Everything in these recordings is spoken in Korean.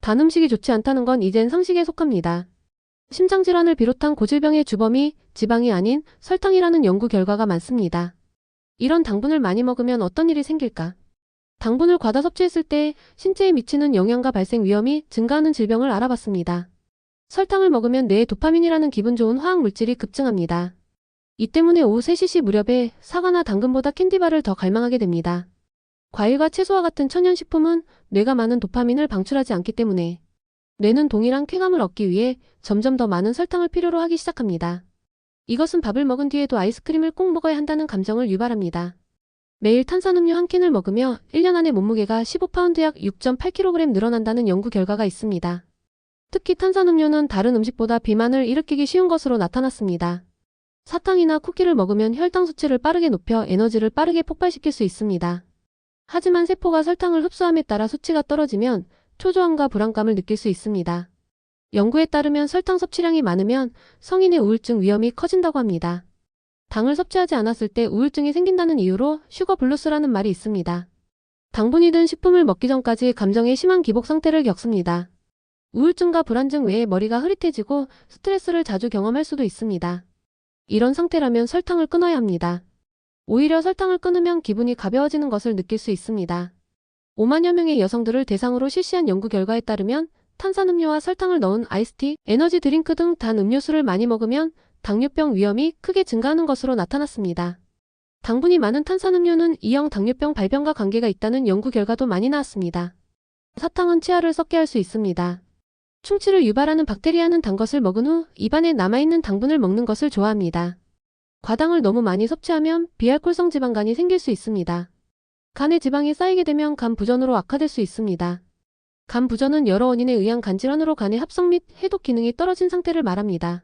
단 음식이 좋지 않다는 건 이젠 상식에 속합니다. 심장질환을 비롯한 고질병의 주범이 지방이 아닌 설탕이라는 연구 결과가 많습니다. 이런 당분을 많이 먹으면 어떤 일이 생길까? 당분을 과다 섭취했을 때 신체에 미치는 영향과 발생 위험이 증가하는 질병을 알아봤습니다. 설탕을 먹으면 뇌에 도파민이라는 기분 좋은 화학 물질이 급증합니다. 이 때문에 오후 3시 무렵에 사과나 당근보다 캔디바를 더 갈망하게 됩니다. 과일과 채소와 같은 천연식품은 뇌가 많은 도파민을 방출하지 않기 때문에 뇌는 동일한 쾌감을 얻기 위해 점점 더 많은 설탕을 필요로 하기 시작합니다. 이것은 밥을 먹은 뒤에도 아이스크림을 꼭 먹어야 한다는 감정을 유발합니다. 매일 탄산음료 한 캔을 먹으며 1년 안에 몸무게가 15파운드 약 6.8kg 늘어난다는 연구 결과가 있습니다. 특히 탄산음료는 다른 음식보다 비만을 일으키기 쉬운 것으로 나타났습니다. 사탕이나 쿠키를 먹으면 혈당 수치를 빠르게 높여 에너지를 빠르게 폭발시킬 수 있습니다. 하지만 세포가 설탕을 흡수함에 따라 수치가 떨어지면 초조함과 불안감을 느낄 수 있습니다. 연구에 따르면 설탕 섭취량이 많으면 성인의 우울증 위험이 커진다고 합니다. 당을 섭취하지 않았을 때 우울증이 생긴다는 이유로 슈거 블루스라는 말이 있습니다. 당분이 든 식품을 먹기 전까지 감정의 심한 기복 상태를 겪습니다. 우울증과 불안증 외에 머리가 흐릿해지고 스트레스를 자주 경험할 수도 있습니다. 이런 상태라면 설탕을 끊어야 합니다. 오히려 설탕을 끊으면 기분이 가벼워지는 것을 느낄 수 있습니다. 5만여 명의 여성들을 대상으로 실시한 연구 결과에 따르면 탄산음료와 설탕을 넣은 아이스티, 에너지 드링크 등 단 음료수를 많이 먹으면 당뇨병 위험이 크게 증가하는 것으로 나타났습니다. 당분이 많은 탄산음료는 E형 당뇨병 발병과 관계가 있다는 연구 결과도 많이 나왔습니다. 사탕은 치아를 썩게 할 수 있습니다. 충치를 유발하는 박테리아는 단 것을 먹은 후 입안에 남아있는 당분을 먹는 것을 좋아합니다. 과당을 너무 많이 섭취하면 비알코올성 지방간이 생길 수 있습니다. 간에 지방이 쌓이게 되면 간 부전으로 악화될 수 있습니다. 간 부전은 여러 원인에 의한 간질환으로 간의 합성 및 해독 기능이 떨어진 상태를 말합니다.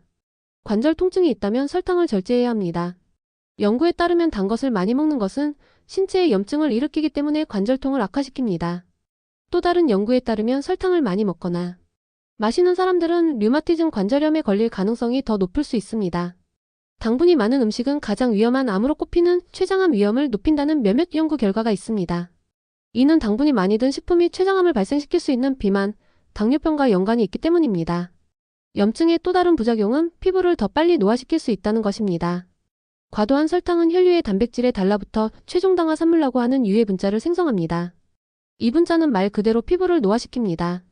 관절 통증이 있다면 설탕을 절제해야 합니다. 연구에 따르면 단 것을 많이 먹는 것은 신체에 염증을 일으키기 때문에 관절통을 악화시킵니다. 또 다른 연구에 따르면 설탕을 많이 먹거나 마시는 사람들은 류마티즘 관절염에 걸릴 가능성이 더 높을 수 있습니다. 당분이 많은 음식은 가장 위험한 암으로 꼽히는 췌장암 위험을 높인다는 몇몇 연구 결과가 있습니다. 이는 당분이 많이 든 식품이 췌장암을 발생시킬 수 있는 비만, 당뇨병과 연관이 있기 때문입니다. 염증의 또 다른 부작용은 피부를 더 빨리 노화시킬 수 있다는 것입니다. 과도한 설탕은 혈류의 단백질에 달라붙어 최종당화 산물라고 하는 유해 분자를 생성합니다. 이 분자는 말 그대로 피부를 노화시킵니다.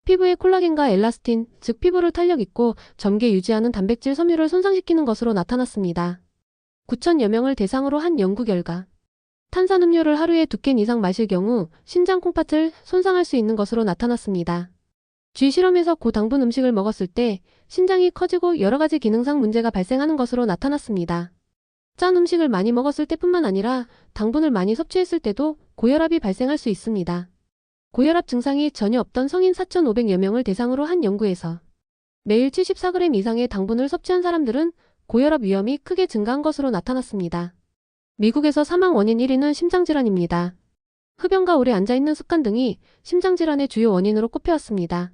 피부의 콜라겐과 엘라스틴, 즉 피부를 탄력 있고 젊게 유지하는 단백질 섬유를 손상시키는 것으로 나타났습니다. 9천여 명을 대상으로 한 연구 결과 탄산음료를 하루에 2캔 이상 마실 경우 신장 콩팥을 손상할 수 있는 것으로 나타났습니다. 쥐 실험에서 고당분 음식을 먹었을 때 신장이 커지고 여러 가지 기능상 문제가 발생하는 것으로 나타났습니다. 짠 음식을 많이 먹었을 때뿐만 아니라 당분을 많이 섭취했을 때도 고혈압이 발생할 수 있습니다. 고혈압 증상이 전혀 없던 성인 4,500여 명을 대상으로 한 연구에서 매일 74g 이상의 당분을 섭취한 사람들은 고혈압 위험이 크게 증가한 것으로 나타났습니다. 미국에서 사망 원인 1위는 심장질환입니다. 흡연과 오래 앉아있는 습관 등이 심장질환의 주요 원인으로 꼽혀왔습니다.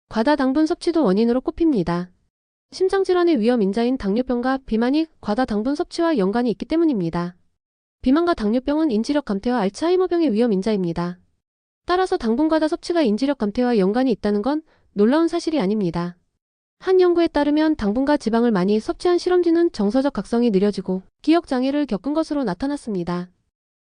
과다 당분 섭취도 원인으로 꼽힙니다. 심장질환의 위험 인자인 당뇨병과 비만이 과다 당분 섭취와 연관이 있기 때문입니다. 비만과 당뇨병은 인지력 감퇴와 알츠하이머병의 위험 인자입니다. 따라서 당분 과다 섭취가 인지력 감퇴와 연관이 있다는 건 놀라운 사실이 아닙니다. 한 연구에 따르면 당분과 지방을 많이 섭취한 실험쥐는 정서적 각성이 느려지고 기억장애를 겪은 것으로 나타났습니다.